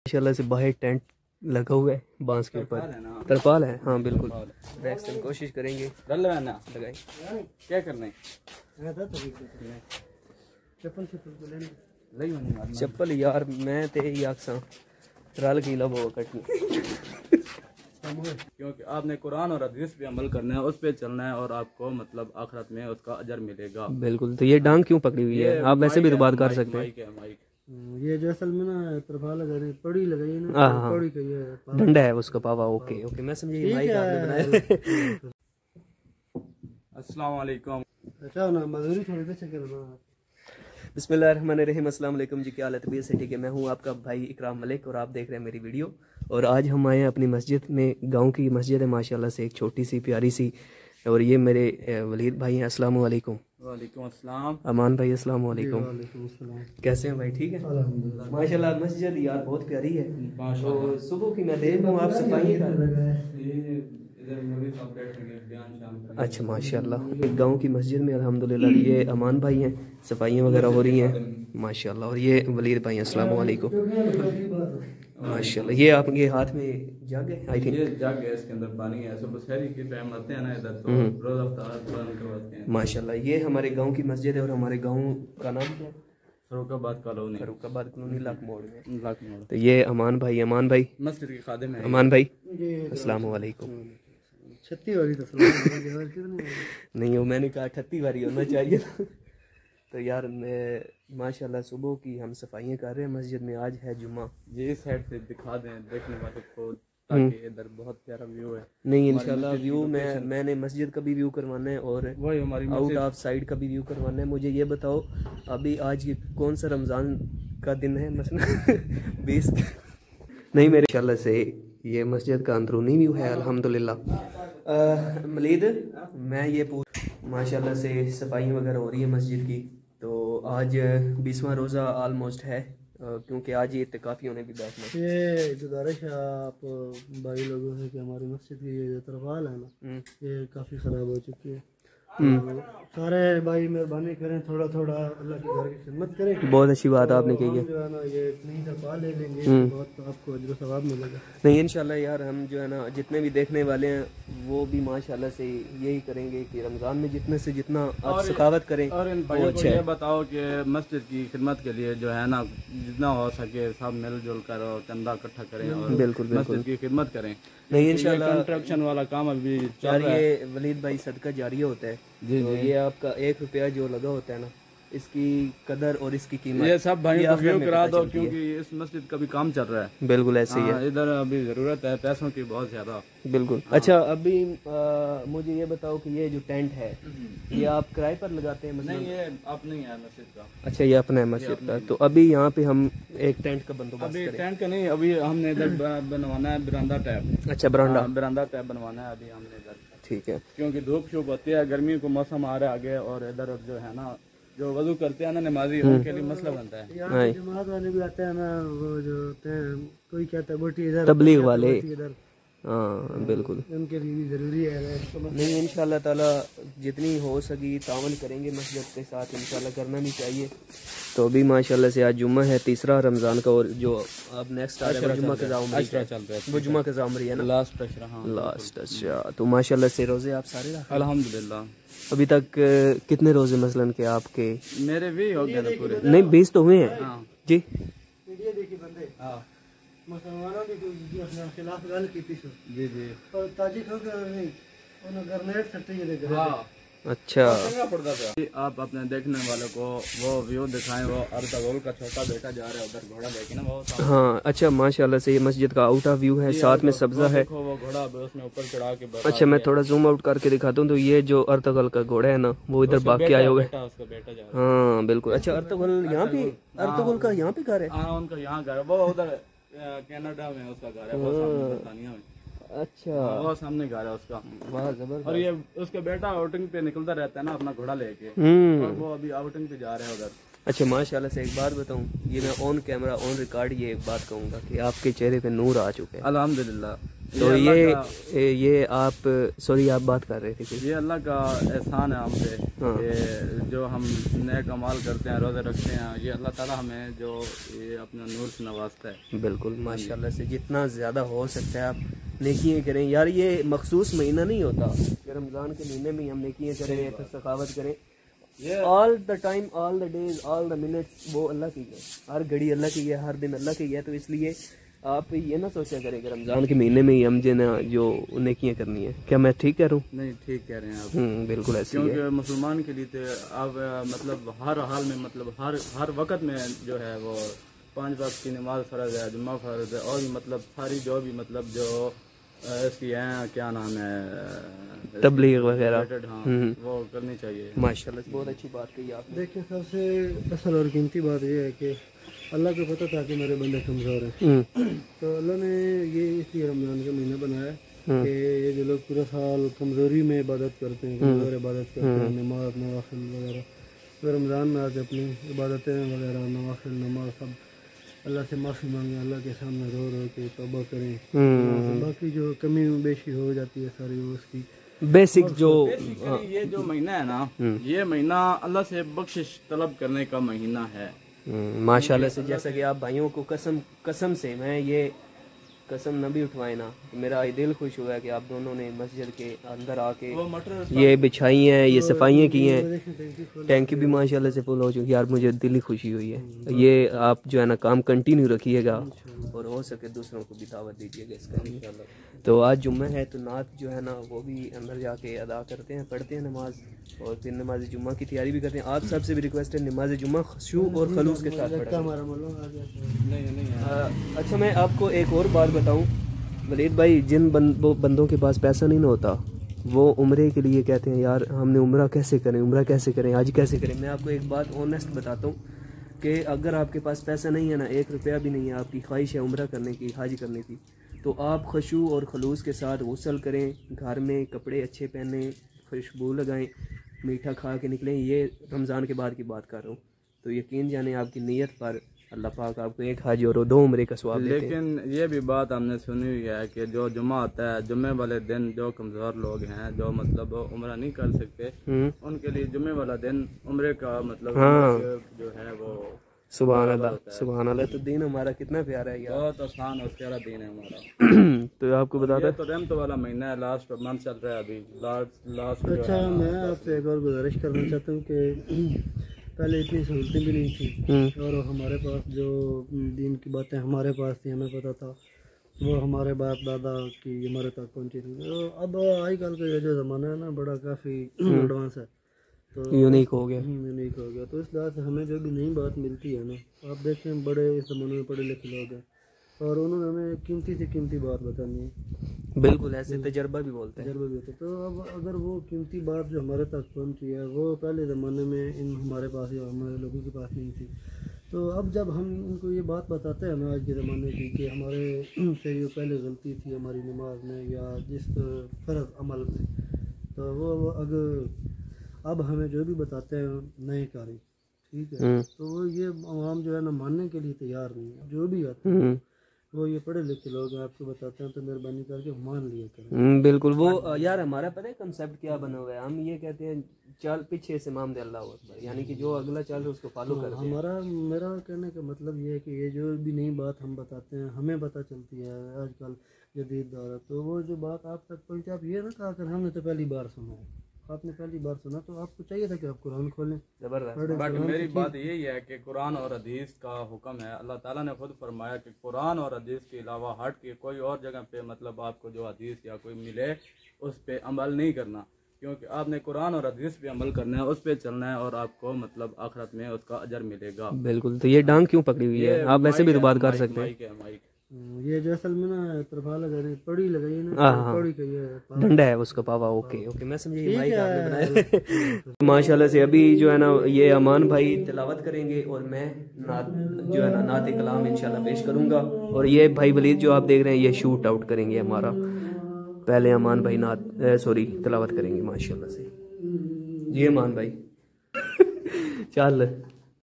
माशाल्लाह से बाहर टेंट लगा हुआ है बांस के ऊपर, तरपाल है। हाँ बिल्कुल, बैक कोशिश करेंगे लगाए। क्या करना है? चप्पल यार मैं ते ही आखसा रल गीला वो कटनी क्योंकि आपने कुरान और हदीस पे अमल करना है, उस पे चलना है और आपको मतलब आखिरत में उसका अजर मिलेगा। बिल्कुल। तो ये डांग क्यों पकड़ी हुई है? आप वैसे भी तो बात कर सकते हैं। ये जो असल में ना तरफा लगा रही पड़ी लगाई है ना, पड़ी का ये डंडा है उसका पावा। ओके ओके, मैं समझी माइक आपने बनाया। अस्सलाम वालेकुम। अच्छा ना मजदूरी थोड़ी पीछे करना। बिस्मिल्लाहिर्रहमानिर्रहीम। अस्सलाम वालेकुम जी, क्या हाल है? तबीयत से ठीक है? मैं हूं आपका भाई इकराम मलिक और आप देख रहे हैं मेरी वीडियो। और आज हम आए हैं अपनी मस्जिद में, गांव की मस्जिद है माशाल्लाह से, एक छोटी सी प्यारी सी। और ये मेरे वलीद भाई हैं। अस्सलाम वालेकुम। वालेकुम अस्सलाम। अमान भाई अस्सलाम वालेकुम। कैसे हैं भाई? ठीक है माशाल्लाह। मस्जिद यार बहुत प्यारी है। तो सुबह की मैं देख रहा हूँ आप सफाई कर रहे हैं। अच्छा माशाल्लाह। एक गांव की मस्जिद में अल्हम्दुलिल्लाह ये अमान भाई हैं, सफाइयाँ वगैरह हो रही हैं माशाल्लाह। और ये वलीद भाई अस्सलाम वालेकुम माशाल्लाह। ये आपके हाथ में जग है? आई थिंक ये जग है, इसके अंदर पानी है। सुबह शहरी के टाइम आते हैं ना इधर, तो रोज अफ्तार बंद करवाते हैं माशाल्लाह। ये हमारे गांव की मस्जिद है और हमारे गांव का नाम क्या है? फरुखाबाद कॉलोनी। फरुखाबाद कॉलोनी लाख मोड़ में। लाख मोड़। तो ये अमान भाई मस्जिद के खादिम है। अमान भाई अस्सलाम वालेकुम। 36 वाली तो नहीं हो, मैंने कहा 38 वाली होना चाहिए। तो यार मैं माशाल्लाह सुबह की हम सफाइयाँ कर रहे हैं मस्जिद में। आज है जुम्मा। ये इस साइड से दिखा दें देखने वालों को, ताकि इधर बहुत प्यारा व्यू है। नहीं इंशाल्लाह व्यू मैंने मस्जिद का भी व्यू करवाना है और वही हमारी आउट ऑफ साइड का भी व्यू करवाना है। मुझे ये बताओ अभी आज कौन सा रमज़ान का दिन है? मसलन 20 नहीं मेरे इंशाल्लाह से ये मस्जिद का अंदरूनी व्यू है अल्हम्दुलिल्लाह। मलीद मैं ये माशाल्लाह से सफाई वगैरह हो रही है मस्जिद की। तो आज 20वां रोज़ा आलमोस्ट है, क्योंकि आज ये इत्तिकाफ़ी होने भी बैठना। ये गुजारिश है आप भाई लोगों से कि हमारी मस्जिद की ये जो तरफाल है ना, ये काफ़ी ख़राब हो चुकी है। तो सारे भाई मेहरबानी करें, थोड़ा थोड़ा अल्लाह के घर की खिदमत करें। बहुत अच्छी बात आपने कही है। जो है ना ये नई तरफाल ले लेंगे, बहुत आपको अजर सवाब मिलेगा। नहीं इंशाल्लाह यार, हम जो है ना जितने भी देखने वाले हैं वो भी माशाल्लाह से यही करेंगे कि रमज़ान में जितने से जितना आप सखावत करें। और इन भाइयों को ये बताओ कि मस्जिद की खिदमत के लिए जो है ना जितना हो सके सब मिलजुल कर और चंदा इकट्ठा करें और बिल्कुल मस्जिद की खिदमत करें। नहीं इंशाल्लाह कंस्ट्रक्शन वाला काम अभी यार ये वलीद भाई सदका जारिया होता है। जी तो ये आपका 1 रुपया जो लगा होता है ना, इसकी कदर और इसकी कीमत ये सब भाइयों को व्यू करा दो, क्योंकि इस मस्जिद का भी काम चल रहा है। बिल्कुल ऐसे ही है। इधर अभी जरूरत है पैसों की बहुत ज्यादा। बिल्कुल। अच्छा अभी मुझे ये बताओ कि ये जो टेंट है ये आप किराए पर लगाते हैं? नहीं ये अपना ही है मस्जिद का। अच्छा ये अपना है मस्जिद का। तो अभी यहाँ पे हम एक टेंट का बंदोबस्त अभी करें। टेंट का नहीं, अभी हमने इधर बनवाना है बरामदा टाइप। अच्छा बरामदा टाइप बनवाना है अभी हमने इधर। ठीक है, क्योंकि धूप शूप होती है, गर्मी को मौसम आ रहा है आगे, और इधर जो है ना जो वजू करते हैं ना नमाजी, उनके लिए मसला बनता है। यहाँ जमात वाले भी आते हैं ना, वो जो होते हैं कोई कहता है बोटी इधर, तबलीग वाले। इधर। हाँ बिल्कुल, उनके लिए भी जरूरी है। नहीं इंशाल्लाह ताला जितनी हो सकी तावन करेंगे मस्जिद के साथ, इंशाल्लाह करना भी चाहिए। तो अभी माशाल्लाह से आज जुम्मा है, तीसरा रमज़ान का, और जो अब नेक्स्ट आ रहा है जुम्मा का जामरी चल रहा है, वो जुम्मा का जामरी है ना, लास्ट। अच्छा तो माशाल्लाह से रोज़े आप सारे रखे? अल्हम्दुलिल्लाह। अभी तक कितने रोज़े मसलन के आपके? मेरे भी हो गए पूरे। नहीं 20 तो हुए हैं जी। वीडियो देखी बंदे मुसलमानों की जो खिलाफ गल की थी जी जी, और ताजिक हो गए नहीं उन्होंने ग्रेनेड सट्टी के। हाँ अच्छा पड़ता था। आप अपने देखने वालों को वो व्यू दिखाएं, वो अर्तगोल का छोटा बेटा जा रहा है उधर, घोड़ा देखे ना वो। हाँ अच्छा माशाल्लाह से ये मस्जिद का आउट ऑफ व्यू है, साथ में सब्जा है। वो घोड़ा उसमें ऊपर चढ़ा के। अच्छा मैं थोड़ा जूम आउट करके दिखाता हूँ। तो ये जो अर्तगल का घोड़ा है ना, वो इधर भाग के आए हुए। हाँ बिल्कुल। अच्छा अर्तगल यहाँ पे, अर्तगल का यहाँ पे घर है? हाँ उनका यहाँ घर है, वो उधर कनाडा में उसका घर है, वो बरतानिया में। अच्छा वो सामने घर है उसका। वाह जबरदस्त। और ये उसका बेटा आउटिंग पे निकलता रहता है ना अपना घोड़ा लेके, और वो अभी आउटिंग पे जा रहे हैं उधर। अच्छा माशाल्लाह से एक बात बताऊं, ये मैं ऑन कैमरा ऑन रिकॉर्ड ये एक बात कहूंगा कि आपके चेहरे पे नूर आ चुका है अल्हम्दुलिल्लाह। तो ये आप सॉरी आप बात कर रहे थे कि ये अल्लाह का एहसान है हम पे। हाँ। कि जो हम नेक अमाल करते हैं, रोज़े रखते हैं, ये अल्लाह ताला हमें जो ये अपना नूर से नवाजता है। बिल्कुल माशाल्लाह से जितना ज़्यादा हो सकता है आप नेकियां करें यार। ये मखसूस महीना नहीं होता कि रमज़ान के महीने में हम नेकियां करें, फिर सखावत करें। All the time, all the days, all the minutes वो अल्लाह की है। हर घड़ी अल्लाह की है, हर दिन अल्लाह की है। तो इसलिए आप ये ना सोचा करें कि रमज़ान के महीने में ही हम जो नेकियां करनी है। क्या मैं ठीक कह रहा हूँ? नहीं, ठीक कह रहे हैं आप। बिल्कुल ऐसे ही है। क्योंकि मुसलमान के लिए तो अब मतलब हर हाल में, मतलब हर वक्त में जो है वो 5 वक्त की नमाज फ़र्ज है, जुम्मा फ़र्ज है, और भी मतलब सारी जो भी मतलब जो इसकी है, क्या नाम है, तबलीग वगैरह, हाँ, वो करनी चाहिए। माशाल्लाह बहुत अच्छी बात कही आपने। देखिए सबसे असल और कीमती बात यह है कि अल्लाह को पता था कि मेरे बंदे कमज़ोर हैं, तो अल्लाह ने ये इसलिए रमज़ान का महीना बनाया कि ये जो लोग पूरा साल कमज़ोरी में इबादत करते हैं, कमज़ोर इबादत करते हैं, नमाज नवाफिल वगैरह, तो रमज़ान में आज अपनी इबादतें वगैरह, नवाफिल नमाज सब अल्लाह से माफ़ी मांगे, अल्लाह के सामने रो के तौबा करें। बाकी जो कमी बेशी हो जाती है सारी वो उसकी बेसिक जो ये जो महीना है ना, ये महीना अल्लाह से बख्शिश तलब करने का महीना है। माशाल्लाह से जैसा कि आप भाइयों को कसम से मैं ये कसम न भी उठवाए ना, मेरा दिल खुश हुआ है कि आप दोनों ने मस्जिद के अंदर आके ये बिछाई हैं, ये सफाइयाँ की हैं, टैंकी भी माशाल्लाह से फुल हो चुकी है। यार मुझे दिल ही खुशी हुई है। ये आप जो है ना काम कंटिन्यू रखिएगा और हो सके दूसरों को भी दावत दीजिएगा इसका इंशाल्लाह। तो आज जुम्मा है तो नात जो है ना वो भी अंदर जाके अदा करते हैं, पढ़ते हैं नमाज, और फिर नमाज जुम्मा की तैयारी भी करते हैं। आप सबसे भी रिक्वेस्ट है नमाज जुम्मा खुशू और खलूस के साथ पढ़ें। अच्छा मैं आपको एक और बात बताऊं वलीद भाई, जिन बंदों के पास पैसा नहीं ना होता वो उम्रे के लिए कहते हैं यार हमने उम्रा कैसे करें, उम्रा कैसे करें, आज कैसे करें। मैं आपको एक बात ऑनेस्ट बताता हूँ कि अगर आपके पास पैसा नहीं है ना, 1 रुपया भी नहीं है, आपकी ख्वाहिश है उम्रा करने की, हाज करने की, तो आप खुशू और खलूस के साथ गुस्ल करें, घर में कपड़े अच्छे पहने, खुशबू लगाएं, मीठा खा के निकलें। ये रमज़ान के बाद की बात कर रहा हूँ। तो यकीन जाने आपकी नीयत पर अल्लाह पाक आपको 1 हज और 2 उम्रे का सवाब देते हैं। लेकिन ये भी बात हमने सुनी हुई है कि जो जुम्मा आता है, जुम्मे वाले दिन जो कमज़ोर लोग हैं, जो मतलब उम्रा नहीं कर सकते, उनके लिए जुम्मे वाला दिन उम्रे का मतलब जो है वो सुभान अल्लाह, सुभान अल्लाह। तो दिन हमारा कितना प्यारा है यार, बहुत आसान और प्यारा दिन है हमारा। तो आपको बताता है तो रहमत वाला महीना है, लास्ट मंथ चल रहा है अभी, लास्ट। अच्छा मैं आपसे एक और गुजारिश करना चाहता हूँ कि पहले इतनी सहूलतें भी नहीं थी और हमारे पास जो दीन की बातें हमारे पास थी, हमें पता था, वो हमारे बाप दादा की हमारे तक पहुँची थी। तो अब आजकल का ये जो ज़माना है ना बड़ा काफ़ी एडवांस है, तो यूनिक हो गया, यूनिक हो गया। तो इस लिहाज से हमें जो भी नई बात मिलती है ना, आप देखें बड़े इस ज़माने में पढ़े लिखे लोग हैं और उन्होंने हमें कीमती से कीमती बात बतानी है। बिल्कुल ऐसे तजर्बा भी बोलते हैं, तजर्बा भी होता है। तो अब अगर वो कीमती बात जो हमारे तक पहुंची है वो पहले ज़माने में इन हमारे पास या हमारे लोगों के पास नहीं थी, तो अब जब हम इनको ये बात बताते हैं ना आज के ज़माने की कि हमारे से ये पहले गलती थी हमारी नमाज में या जिस फ़र्ज़ अमल में, तो वो अगर अब हमें जो भी बताते हैं नए कारी, ठीक है, तो वो ये आवाम जो है ना मानने के लिए तैयार नहीं है। जो भी आते हैं वो ये पढ़े लिखे लोग आपको बताते हैं, तो मेहरबानी करके मान लिया करें। बिल्कुल। वो यार हमारा पता है कंसेप्ट क्या बना हुआ है, हम ये कहते हैं चल पीछे से माम दे अल्लाह अकबर, यानी कि जो अगला चल उसको फॉलो करते हैं। मेरा कहने का मतलब ये है कि ये जो भी नई बात हम बताते हैं हमें पता चलती है आजकल जदीद दौर है, तो वो जो बात आप तक पहुँचे, आप ये ना कहा कर हमने तो पहली बार सुना है, आपने पहली बार सुना तो आपको चाहिए था कि आप कुरान खोलें। जबरदस्त। बट मेरी बात यही है कि कुरान और हदीस का हुक्म है, अल्लाह ताला ने खुद फरमाया कि कुरान और हदीस के अलावा हट के कोई और जगह पे मतलब आपको जो हदीस या कोई मिले उस पे अमल नहीं करना, क्योंकि आपने कुरान और हदीस पे अमल करना है, उस पे चलना है और आपको मतलब आखिरत में उसका अजर मिलेगा। बिल्कुल। तो ये डांग क्यों पकड़ी हुई है, आप वैसे भी तो बात कर सकते हैं। ये जो असल में ना तरफा लगाने पड़ी लगाई ना, पड़ी कही है, डंडा है उसका पावा। ओके ओके मैं समझे ये माइक आपने बनाया। माशाल्लाह से अभी जो है ना ये अमान भाई तिलावत करेंगे और मैं नात जो है ना नाते कलाम इंशाल्लाह पेश करूंगा, और ये भाई वलीद जो आप देख रहे हैं ये शूट आउट करेंगे हमारा। पहले अमान भाई नात सॉरी तिलावत करेंगे माशाल्लाह से। जी अमान भाई चल